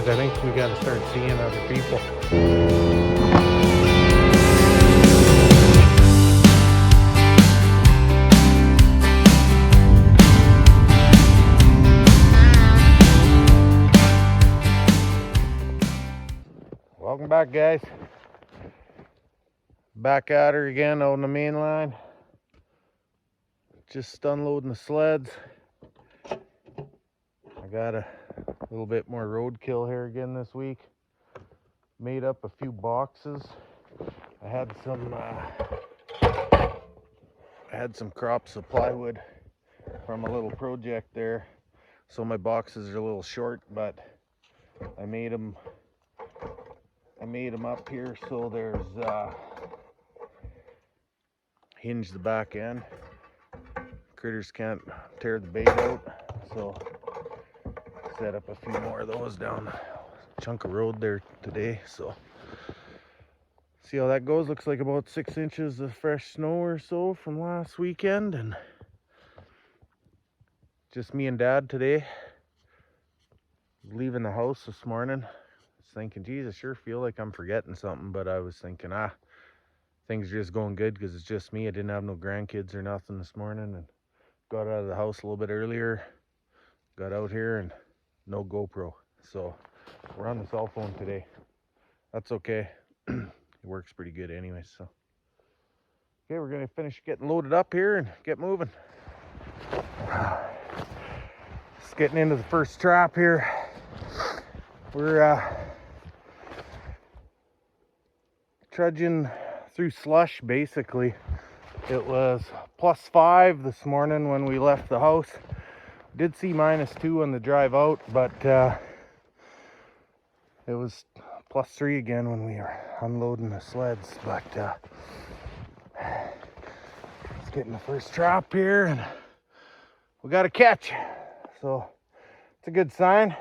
guys, I think we got to start seeing other people. Welcome back, guys. Back at her again out on the main line. Just unloading the sleds. I got a little bit more roadkill here again this week. Made up a few boxes. I had some crops of plywood from a little project there, so my boxes are a little short, but I made them up here so there's hinge the back end. Critters can't tear the bait out, so set up a few more of those down a chunk of road there today. So see how that goes. Looks like about 6 inches of fresh snow or so from last weekend, and just me and Dad today. Leaving the house this morning, I was thinking, geez, I sure feel like I'm forgetting something, but I was thinking, things are just going good because it's just me. I didn't have no grandkids or nothing this morning, and got out of the house a little bit earlier, got out here, and no GoPro, so we're on the cell phone today. That's okay. It works pretty good anyway. So okay, we're gonna finish getting loaded up here and get moving. Just getting into the first trap here. We're trudging through slush basically. It was +5 this morning when we left the house. Did see -2 on the drive out, but it was +3 again when we were unloading the sleds. But let's get in the first trap here, and we got a catch, so it's a good sign.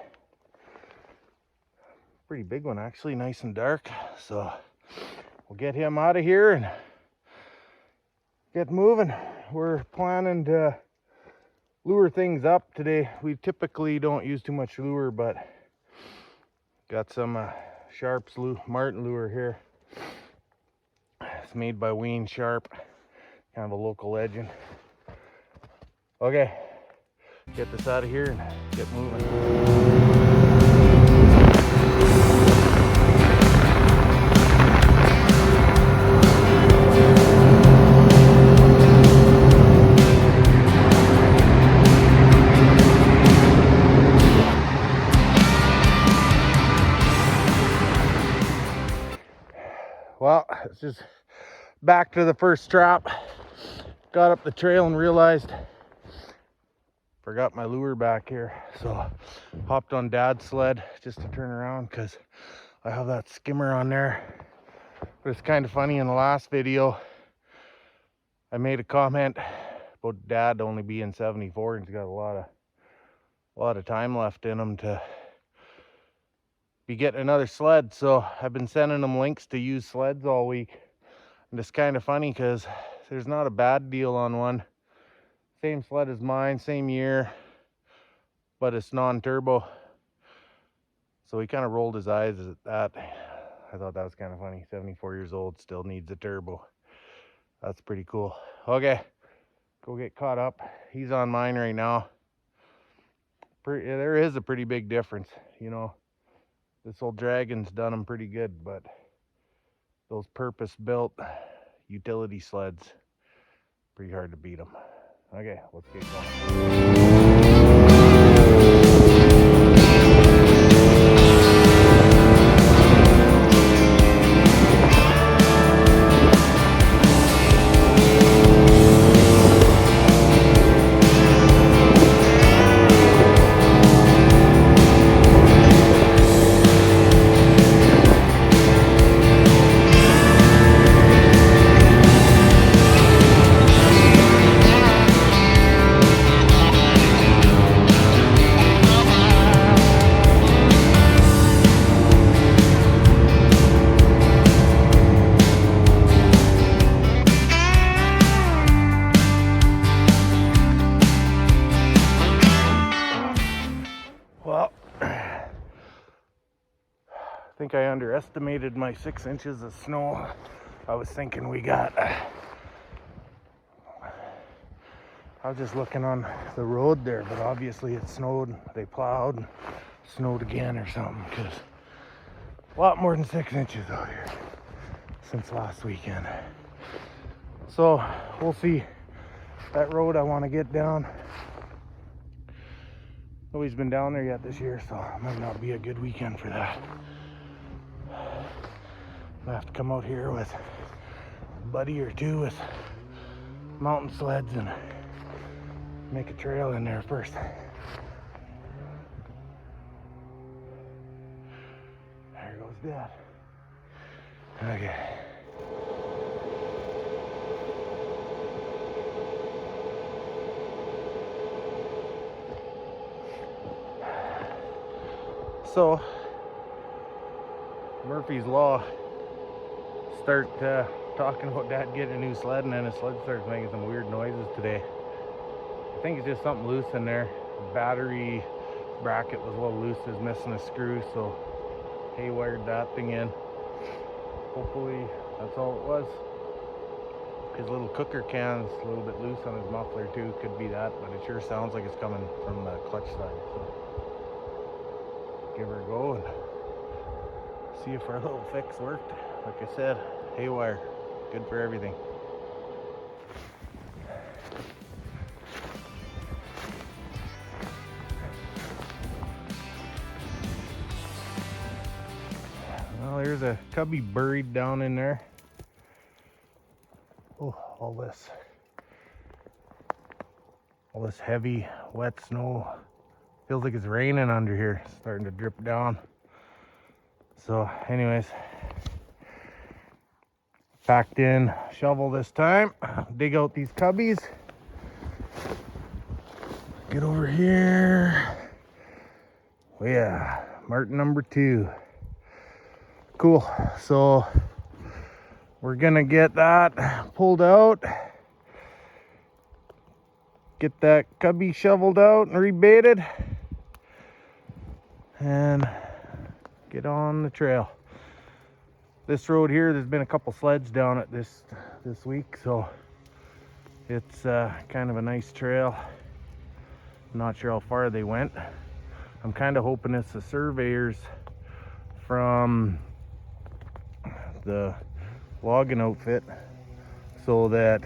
Pretty big one actually, nice and dark. So we'll get him out of here and get moving. We're planning to lure things up today. We typically don't use too much lure, but got some Sharp's Marten lure here. It's made by Wayne Sharp, kind of a local legend. Okay, get this out of here and get moving. Well, it's just back to the first trap. Got up the trail and realized forgot my lure back here, so hopped on Dad's sled just to turn around because I have that skimmer on there. But it's kind of funny, in the last video I made a comment about Dad only being 74 and he's got a lot of time left in him to be getting another sled. So I've been sending them links to use sleds all week, and it's kind of funny because there's not a bad deal on one. Same sled as mine, same year, but it's non-turbo. So he kind of rolled his eyes at that. I thought that was kind of funny. 74 years old, still needs a turbo. That's pretty cool. Okay, go get caught up. He's on mine right now. There is a pretty big difference, you know. This old Dragon's done them pretty good, but those purpose-built utility sleds, pretty hard to beat them. Okay, let's get going. think I underestimated my 6 inches of snow. I was thinking we got, I was just looking on the road there, but obviously it snowed. They plowed and snowed again or something, because a lot more than 6 inches out here since last weekend. So we'll see. That road I want to get down. Nobody's been down there yet this year, so it might not be a good weekend for that. I have to come out here with a buddy or two with mountain sleds and make a trail in there first. There goes Dad. Okay. So, Murphy's Law, start talking about Dad getting a new sled, and then his sled starts making some weird noises today. I think it's just something loose in there. The battery bracket was a little loose, is missing a screw, so he wired that thing in. Hopefully that's all it was. His little cooker can's a little bit loose on his muffler too, could be that, but it sure sounds like it's coming from the clutch side. So give her a go and see if our little fix worked. Like I said, haywire, good for everything. Well, there's a cubby buried down in there. Oh, all this heavy, wet snow. Feels like it's raining under here, starting to drip down. So anyways, packed in shovel this time, dig out these cubbies. Get over here. Oh yeah, Marten number 2. Cool, so we're gonna get that pulled out, get that cubby shoveled out and rebaited, and get on the trail. This road here, there's been a couple sleds down it this week, so it's kind of a nice trail. I'm not sure how far they went. I'm kind of hoping it's the surveyors from the logging outfit, so that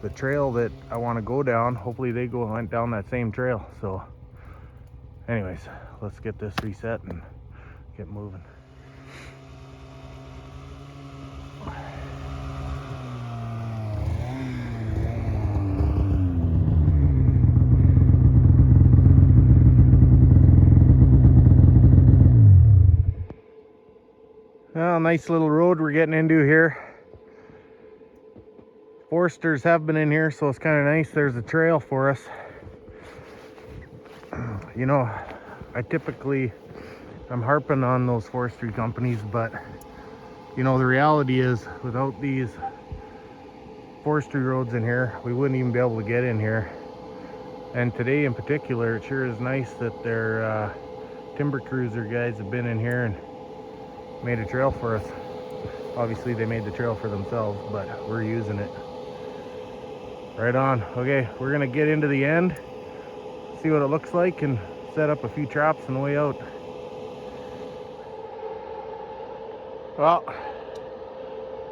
the trail that I want to go down, hopefully they went down that same trail. So anyways, let's get this reset and get moving. Well, nice little road we're getting into here. Foresters have been in here, so it's kind of nice. There's a trail for us. You know, I'm harping on those forestry companies, but you know, the reality is, without these forestry roads in here, we wouldn't even be able to get in here. And today in particular, it sure is nice that their timber cruiser guys have been in here and made a trail for us. Obviously they made the trail for themselves, but we're using it. Right on. Okay, we're gonna get into the end, see what it looks like, and set up a few traps on the way out. Well,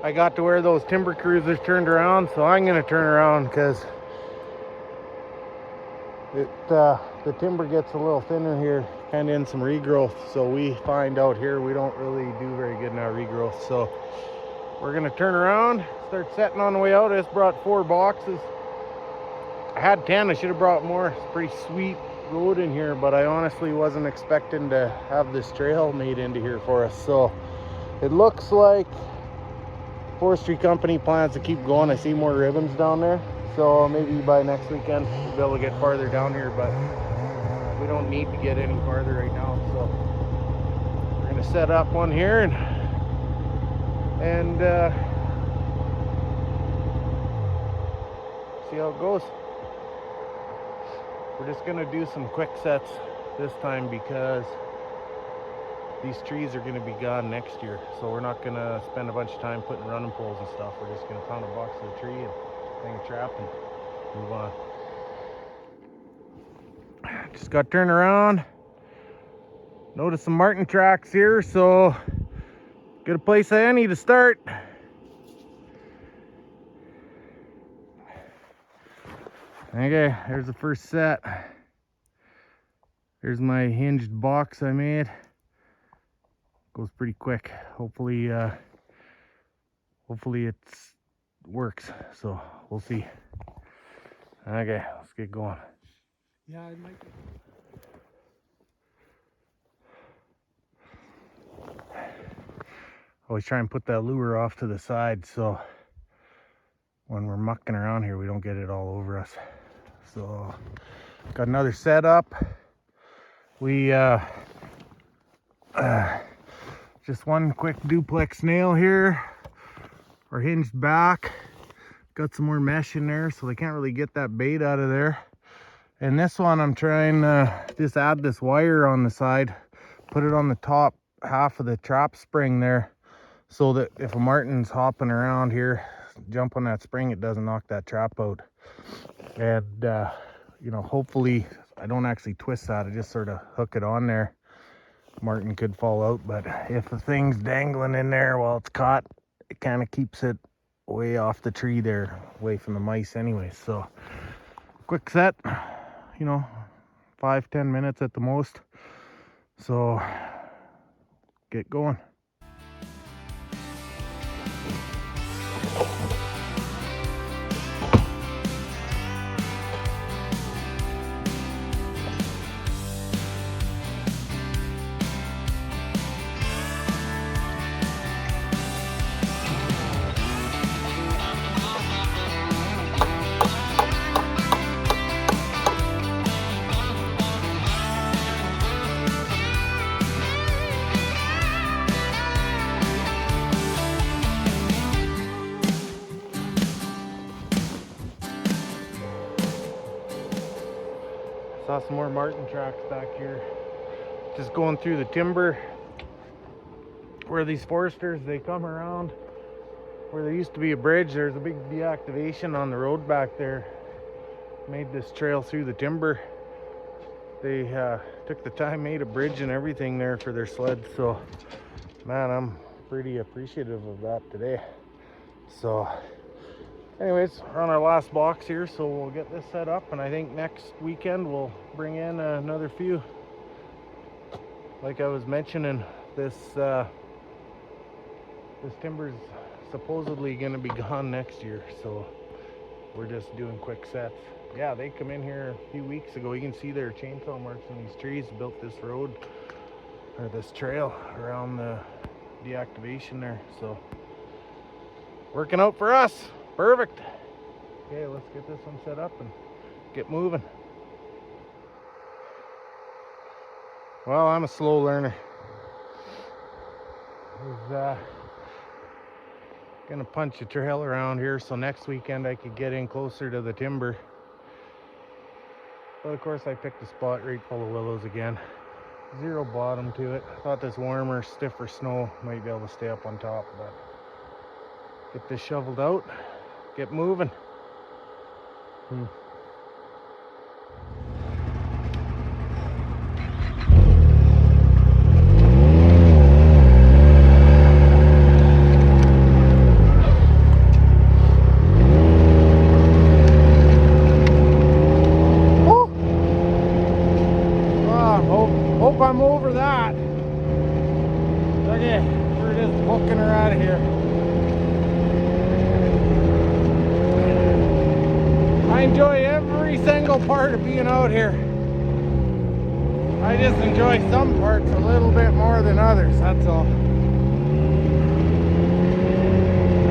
I got to where those timber cruisers turned around, so I'm gonna turn around, because the timber gets a little thinner here, kind of in some regrowth. So we find out here we don't really do very good in our regrowth. So we're gonna turn around, start setting on the way out. I just brought 4 boxes. I had 10, I should have brought more. It's a pretty sweet road in here, but I honestly wasn't expecting to have this trail made into here for us. So it looks like forestry company plans to keep going. I see more ribbons down there, so maybe by next weekend we'll be able to get farther down here, but we don't need to get any farther right now. So we're gonna set up one here and see how it goes. We're just gonna do some quick sets this time, because these trees are going to be gone next year, so we're not going to spend a bunch of time putting running poles and stuff. We're just going to pound a box to the tree and hang a trap and move on. Just got turned around. Noticed some Marten tracks here, so good a place I need to start. Okay, there's the first set. There's my hinged box I made. Goes pretty quick. Hopefully it works. So we'll see. Okay, let's get going. Yeah, it might be. Always try and put that lure off to the side so when we're mucking around here we don't get it all over us. So got another setup. We just one quick duplex nail here, or hinged back. Got some more mesh in there so they can't really get that bait out of there. And this one I'm trying to just add this wire on the side, put it on the top half of the trap spring there, so that if a Marten's hopping around here, jump on that spring, it doesn't knock that trap out. And you know, hopefully I don't actually twist that, I just sort of hook it on there. Marten could fall out, but if the thing's dangling in there while it's caught, it kind of keeps it way off the tree there, away from the mice anyway. So quick set, you know, 5-10 minutes at the most. So get going. Saw some more Marten tracks back here. Just going through the timber where these foresters, they come around where there used to be a bridge. There's a big deactivation on the road back there. Made this trail through the timber. They took the time, made a bridge and everything there for their sleds. So man, I'm pretty appreciative of that today. So anyways, we're on our last box here, so we'll get this set up, and I think next weekend we'll bring in another few. Like I was mentioning, this timber's supposedly going to be gone next year, so we're just doing quick sets. Yeah, they come in here a few weeks ago. You can see their chainsaw marks in these trees. Built this road, or this trail, around the deactivation there, so working out for us. Perfect. Okay, let's get this one set up and get moving. Well, I'm a slow learner. I was gonna punch a trail around here so next weekend I could get in closer to the timber. But of course I picked a spot right full of willows again. Zero bottom to it. Thought this warmer, stiffer snow might be able to stay up on top, but get this shoveled out. Get moving. Hope I'm over that. Okay, here it is, hooking her out of here. I enjoy every single part of being out here. I just enjoy some parts a little bit more than others, that's all.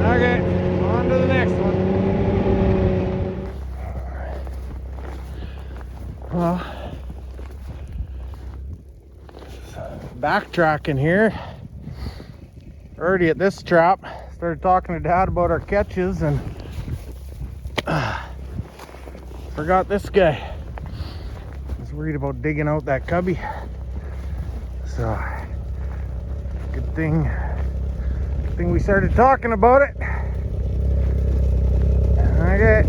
Okay, on to the next one. Well, backtracking here. Already at this trap. Started talking to Dad about our catches and forgot this guy. I was worried about digging out that cubby. So Good thing we started talking about it. Okay.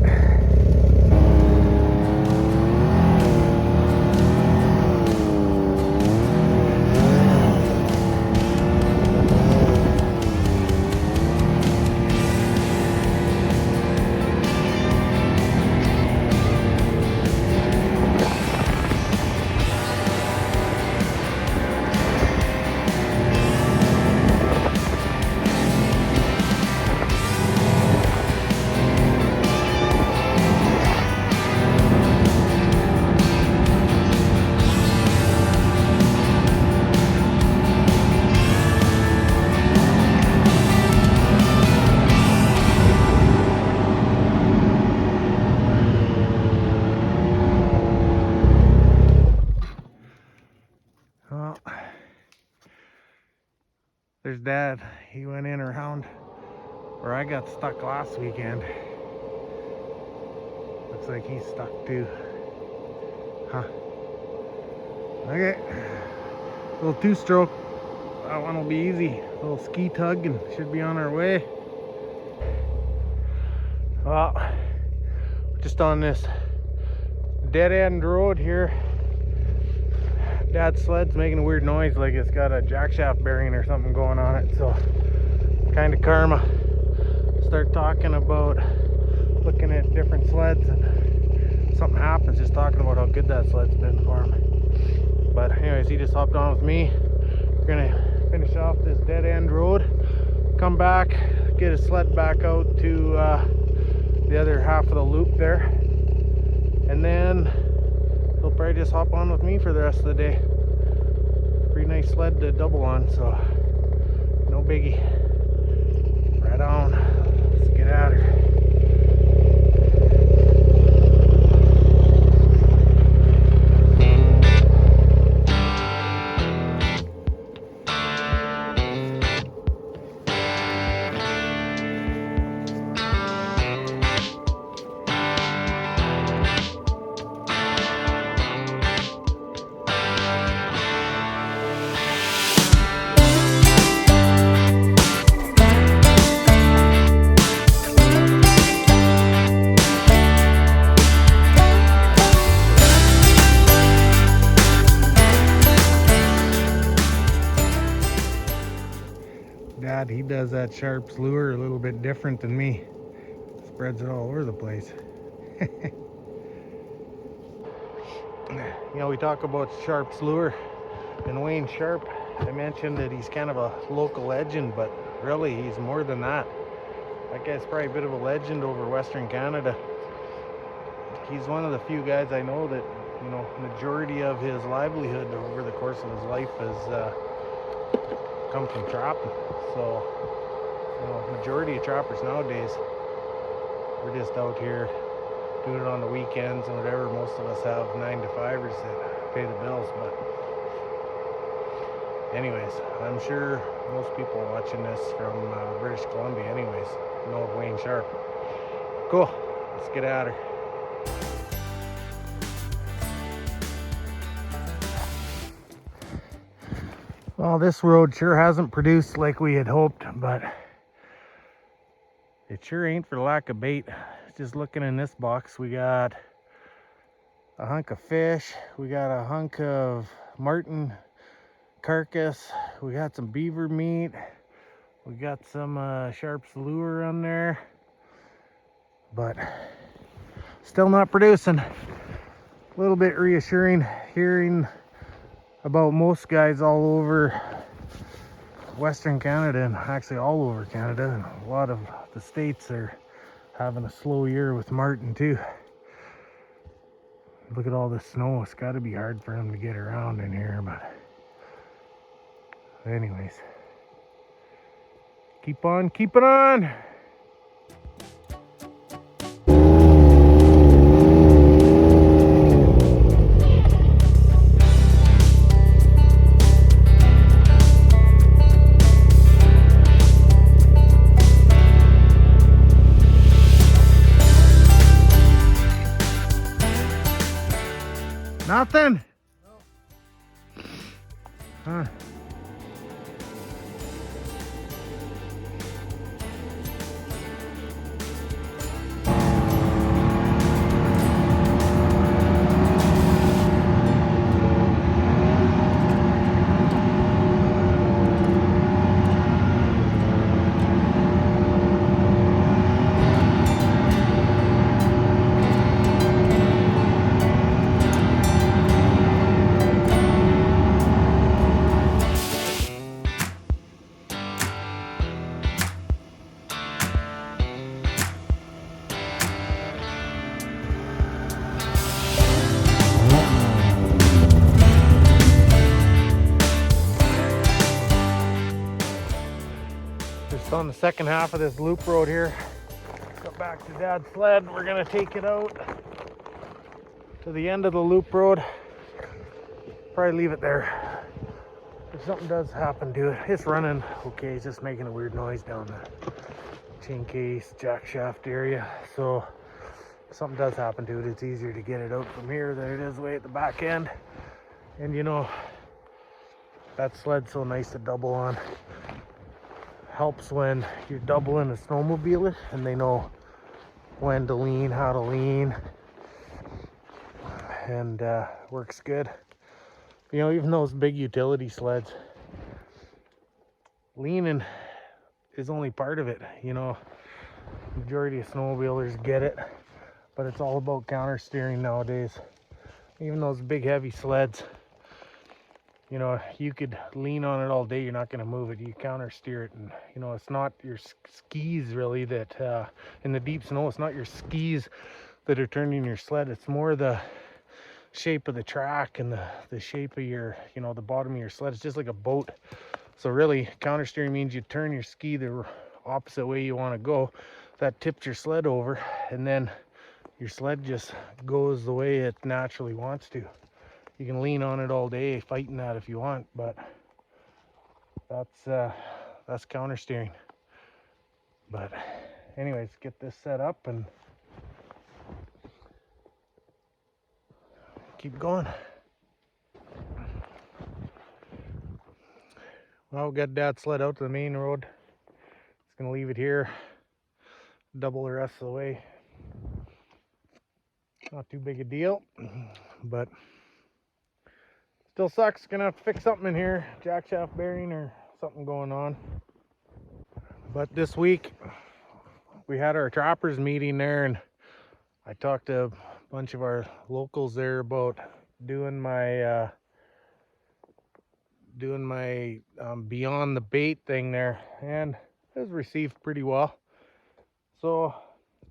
Well, there's Dad. He went in around where I got stuck last weekend. Looks like he's stuck too. Huh. Okay. Little two-stroke. That one will be easy. A little ski tug and should be on our way. Well, just on this dead-end road here. Dad's sled's making a weird noise like it's got a jackshaft bearing or something going on it, so kind of karma. Start talking about looking at different sleds and something happens, just talking about how good that sled's been for him. But anyways, he just hopped on with me. We're gonna finish off this dead-end road, come back, get his sled back out to the other half of the loop there, and then he'll probably just hop on with me for the rest of the day. Pretty nice sled to double on, so no biggie. Right on. Let's get out of here. Dad, he does that Sharps lure a little bit different than me. Spreads it all over the place. You know, we talk about Sharps lure and Wayne Sharp. I mentioned that he's kind of a local legend, but really he's more than that. That guy's probably a bit of a legend over Western Canada. He's one of the few guys I know that, you know, majority of his livelihood over the course of his life has come from trapping. So, you know, majority of trappers nowadays, we're just out here doing it on the weekends and whatever. Most of us have 9-to-5ers that pay the bills, but anyways, I'm sure most people watching this from British Columbia anyways know of Wayne Sharp. Cool, let's get out of here. Well, this road sure hasn't produced like we had hoped, but it sure ain't for lack of bait. Just looking in this box, we got a hunk of fish, we got a hunk of marten carcass, we got some beaver meat, we got some Sharps lure on there, but still not producing. A little bit reassuring hearing about most guys all over Western Canada, and actually all over Canada, and a lot of the states are having a slow year with marten too. Look at all this snow. It's got to be hard for him to get around in here, but anyways, keep on keeping on. Nothing? No. Huh. on the second half of this loop road here. Got back to Dad's sled. We're gonna take it out to the end of the loop road. Probably leave it there. If something does happen to it, it's running okay. It's just making a weird noise down the chain case, jack shaft area. So if something does happen to it, it's easier to get it out from here than it is way at the back end. And you know, that sled's so nice to double on. Helps when you're doubling a snowmobiler and they know when to lean, how to lean, and works good. You know, even those big utility sleds, leaning is only part of it. You know, majority of snowmobilers get it, but it's all about counter steering nowadays. Even those big heavy sleds, you know, you could lean on it all day, you're not going to move it. You counter steer it, and you know, it's not your skis really that in the deep snow, it's not your skis that are turning your sled. It's more the shape of the track and the shape of your, you know, the bottom of your sled. It's just like a boat. So really, counter steering means you turn your ski the opposite way you want to go. That tips your sled over, and then your sled just goes the way it naturally wants to. You can lean on it all day fighting that if you want, but that's counter steering. But anyways, get this set up and keep going. Well, we got Dad's sled out to the main road. Just gonna leave it here, double the rest of the way. Not too big a deal, but still sucks. Gonna have to fix something in here, jack shaft bearing or something going on. But this week we had our trappers meeting there, and I talked to a bunch of our locals there about doing my beyond the bait thing there, and it was received pretty well. So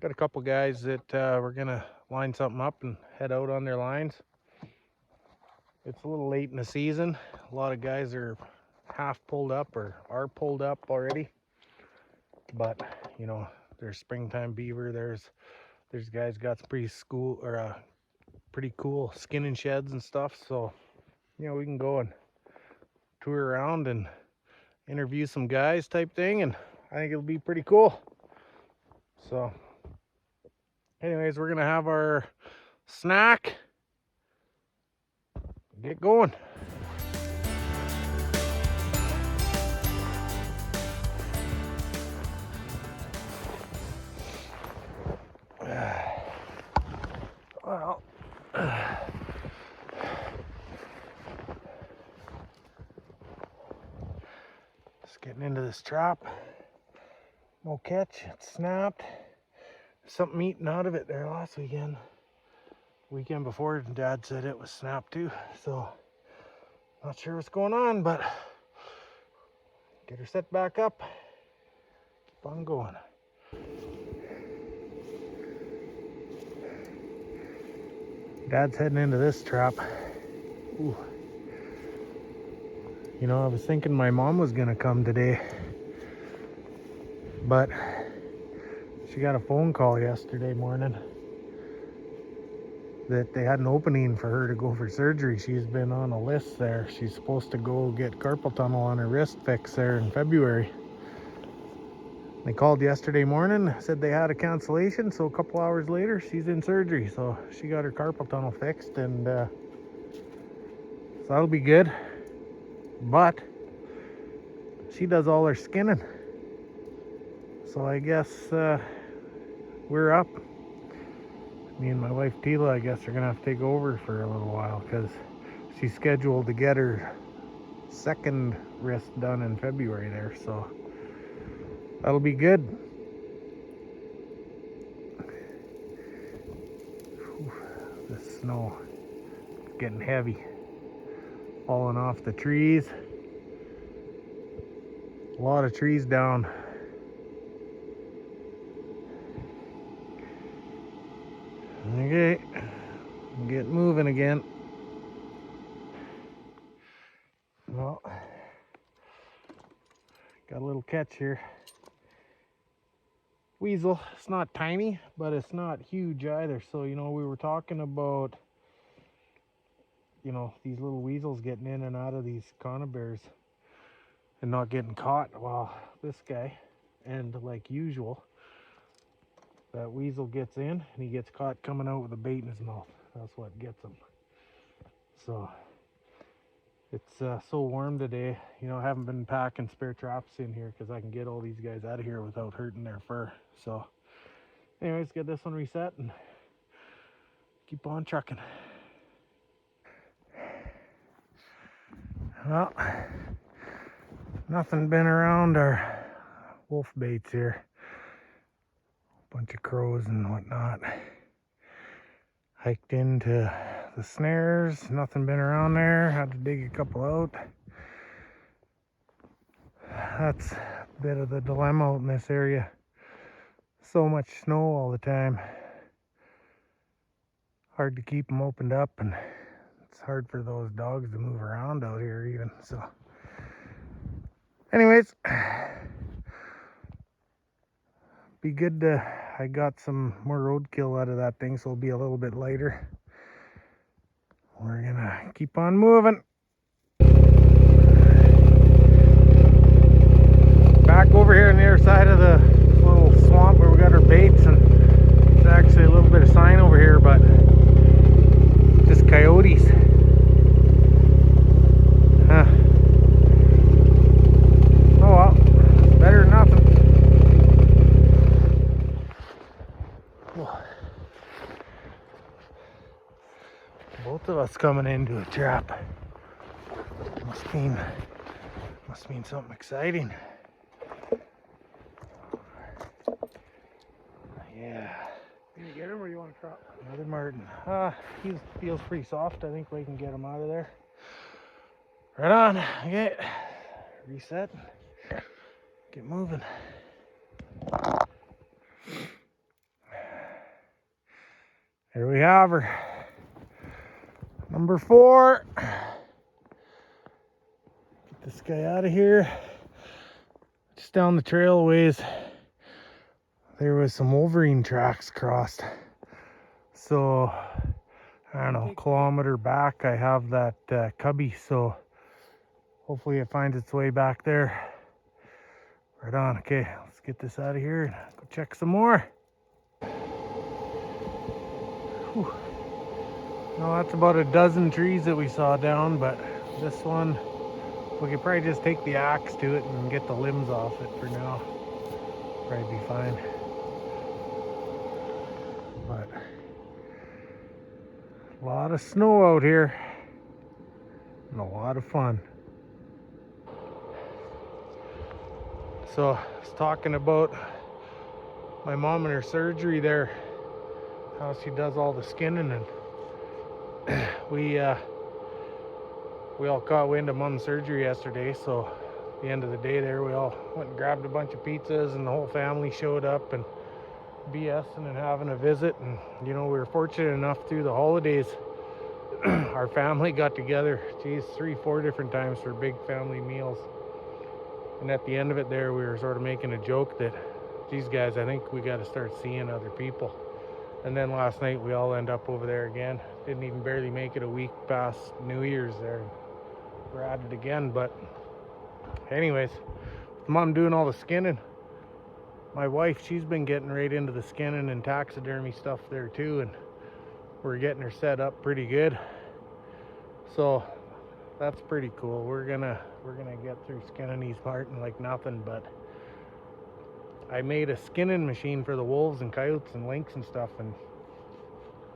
got a couple guys that we're gonna line something up and head out on their lines. It's a little late in the season. A lot of guys are half pulled up or are pulled up already, but you know, there's springtime beaver. There's guys got some pretty cool skinning sheds and stuff. So you know, we can go and tour around and interview some guys type thing, and I think it'll be pretty cool. So anyways, we're gonna have our snack, get going. Well, just getting into this trap. No catch, it snapped. Something eating out of it there last weekend. Weekend before, Dad said it was snapped too. So not sure what's going on, but get her set back up. Keep on going. Dad's heading into this trap. Ooh. You know, I was thinking my mom was gonna come today, but she got a phone call yesterday morning that they had an opening for her to go for surgery. She's been on a list there. She's supposed to go get carpal tunnel on her wrist fixed there in February. They called yesterday morning, said they had a cancellation, so a couple hours later she's in surgery. So she got her carpal tunnel fixed, and so that'll be good. But she does all her skinning, so I guess we're up. Me and my wife Tila, I guess, are gonna have to take over for a little while, because she's scheduled to get her second wrist done in February there, so that'll be good. Whew, the snow is getting heavy, falling off the trees. A lot of trees down. Okay, get moving again. Well, got a little catch here. weasel. It's not tiny, but it's not huge either. So, you know, we were talking about, you know, these little weasels getting in and out of these conibears and not getting caught. Well, this guy, and like usual, that weasel gets in and he gets caught coming out with a bait in his mouth. That's what gets him. So it's so warm today. You know, I haven't been packing spare traps in here because I can get all these guys out of here without hurting their fur. So anyways, get this one reset and keep on trucking. Well, nothing been around our wolf baits here. Bunch of crows and whatnot. Hiked into the snares, nothing been around there. Had to dig a couple out. That's a bit of the dilemma out in this area. So much snow all the time. Hard to keep them opened up, and it's hard for those dogs to move around out here even. So anyways, be good to, I got some more roadkill out of that thing, so it'll be a little bit lighter. We're gonna keep on moving. Back over here on the other side of the little swamp where we got our baits, and there's actually a little bit of sign over here, but just coyotes. Huh. Oh well, better than nothing. Both of us coming into a trap. Must mean something exciting. Yeah. You gonna get him or you want to trap? Another Marten. He feels pretty soft. I think we can get him out of there. Right on. Okay. Reset. Get moving. Here we have her. Number 4. Get this guy out of here. Just down the trail a ways, there was some Wolverine tracks crossed. So, I don't know, a kilometer back, I have that cubby. So, hopefully it finds its way back there. Right on. Okay, let's get this out of here and go check some more. Whew. No, that's about a dozen trees that we saw down, but this one, we could probably just take the axe to it and get the limbs off it for now. Probably be fine. But a lot of snow out here and a lot of fun. So I was talking about my mom and her surgery there, how she does all the skinning, and we all caught wind of mom's surgery yesterday. So at the end of the day there, we all went and grabbed a bunch of pizzas, and the whole family showed up and BSing and having a visit. And you know, we were fortunate enough through the holidays, our family got together, geez, 3-4 different times for big family meals. And at the end of it there, we were sort of making a joke that, geez guys, I think we got to start seeing other people. And then last night we all end up over there again. Didn't even barely make it a week past New Year's there. We're at it again. But anyways, with mom doing all the skinning, my wife, she's been getting right into the skinning and taxidermy stuff there too, and we're getting her set up pretty good. So that's pretty cool. We're gonna get through skinning these Marten like nothing. But I made a skinning machine for the wolves and coyotes and lynx and stuff, and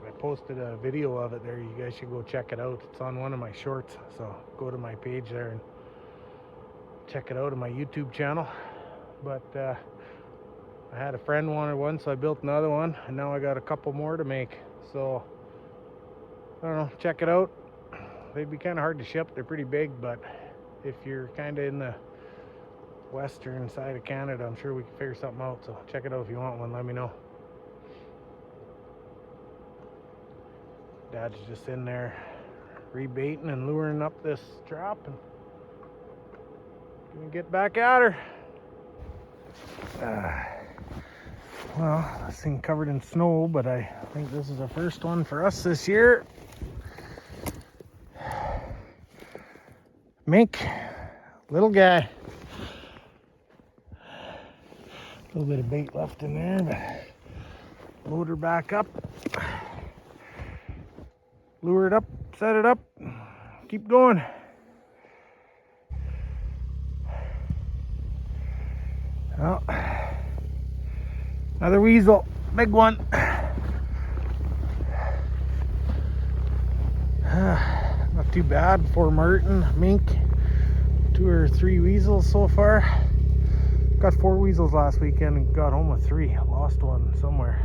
I posted a video of it there. You guys should go check it out. It's on one of my shorts, so go to my page there and check it out on my YouTube channel. But I had a friend wanted one, so I built another one, and now I got a couple more to make. So I don't know, check it out. They'd be kind of hard to ship. They're pretty big, but if you're kind of in the western side of Canada, I'm sure we can figure something out. So check it out if you want one, let me know. Dad's just in there rebaiting and luring up this trap, and gonna get back at her. Well, this thing covered in snow, but I think this is the first one for us this year. Mink, little guy. A little bit of bait left in there, but load her back up. Lure it up, set it up, keep going. Well, another weasel, big one. Not too bad for Marten, mink. 2 or 3 weasels so far. Got 4 weasels last weekend and got home with 3. Lost one somewhere,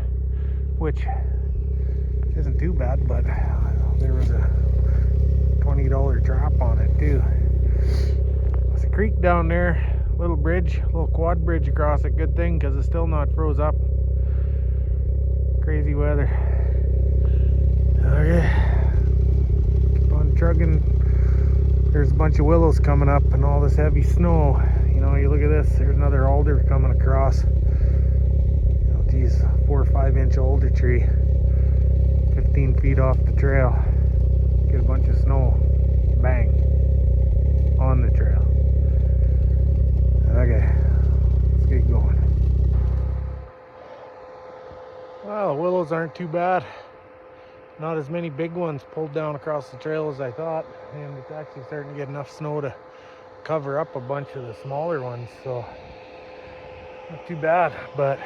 which isn't too bad, but there was a $20 drop on it too. There's a creek down there, little bridge, little quad bridge across it. Good thing because it's still not froze up. Crazy weather. Okay. Trugging. There's a bunch of willows coming up and all this heavy snow. You know, you look at this, there's another alder coming across. You know, geez, 4 or 5 inch alder tree, 15 feet off the trail. Get a bunch of snow, bang, on the trail. Okay, let's get going. Well, the willows aren't too bad. Not as many big ones pulled down across the trail as I thought, and it's actually starting to get enough snow to cover up a bunch of the smaller ones, so not too bad. But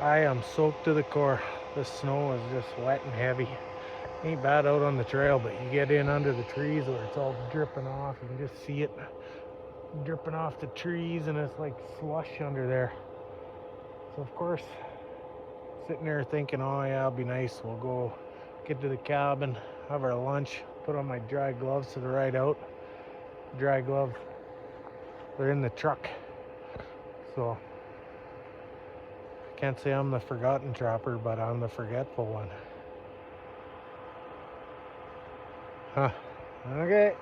I am soaked to the core. This snow is just wet and heavy. Ain't bad out on the trail, but you get in under the trees where it's all dripping off. You can just see it dripping off the trees, and it's like slush under there. So of course, sitting there thinking, oh yeah, it'll be nice, we'll go get to the cabin, have our lunch, put on my dry gloves to the ride out. Dry gloves, they're in the truck, so I can't say I'm the forgotten trapper, but I'm the forgetful one. Okay,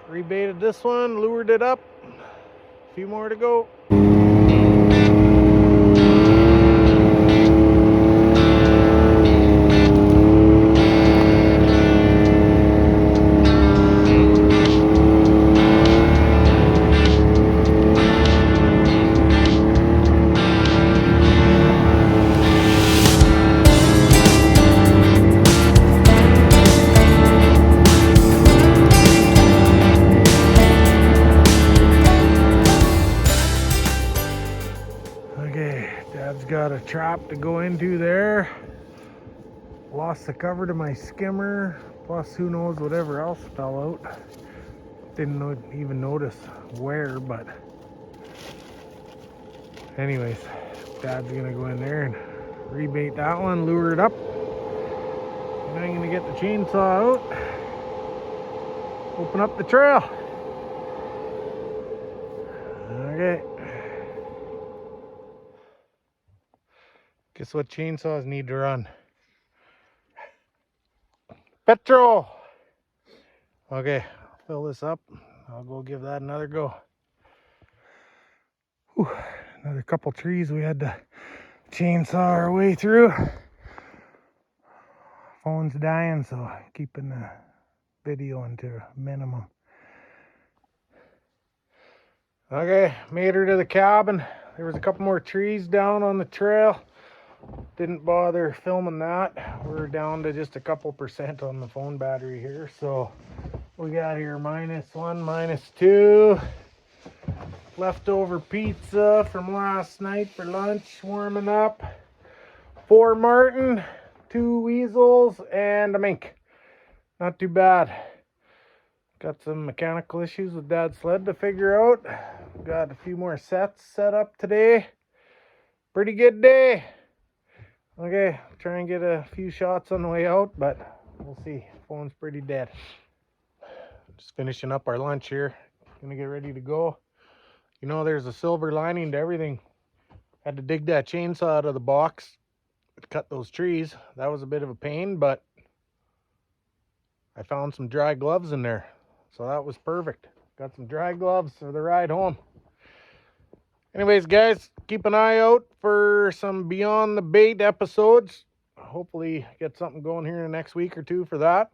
rebaited this one, lured it up, a few more to go. Got a trap to go into there. Lost the cover to my skimmer, plus who knows whatever else fell out. Didn't even notice where, but anyways, Dad's gonna go in there and rebait that one, lure it up, and I'm gonna get the chainsaw out, open up the trail. Okay. Guess what chainsaws need to run? Petrol! Okay, fill this up. I'll go give that another go. Whew, another couple trees we had to chainsaw our way through. Phone's dying, so keeping the video into a minimum. Okay, made her to the cabin. There was a couple more trees down on the trail. Didn't bother filming that. We're down to just a couple percent on the phone battery here, so we got here -1, -2. Leftover pizza from last night for lunch, warming up. 4 Marten, 2 weasels, and a mink. Not too bad. Got some mechanical issues with Dad's sled to figure out. Got a few more sets set up today. Pretty good day. Okay, try and get a few shots on the way out, but we'll see. Phone's pretty dead. Just finishing up our lunch here. Gonna get ready to go. You know, there's a silver lining to everything. Had to dig that chainsaw out of the box to cut those trees. That was a bit of a pain, but I found some dry gloves in there, so that was perfect. Got some dry gloves for the ride home. Anyways, guys, keep an eye out for some Beyond the Bait episodes. Hopefully get something going here in the next week or two for that.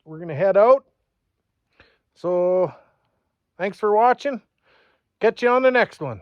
We're going to head out. So thanks for watching. Catch you on the next one.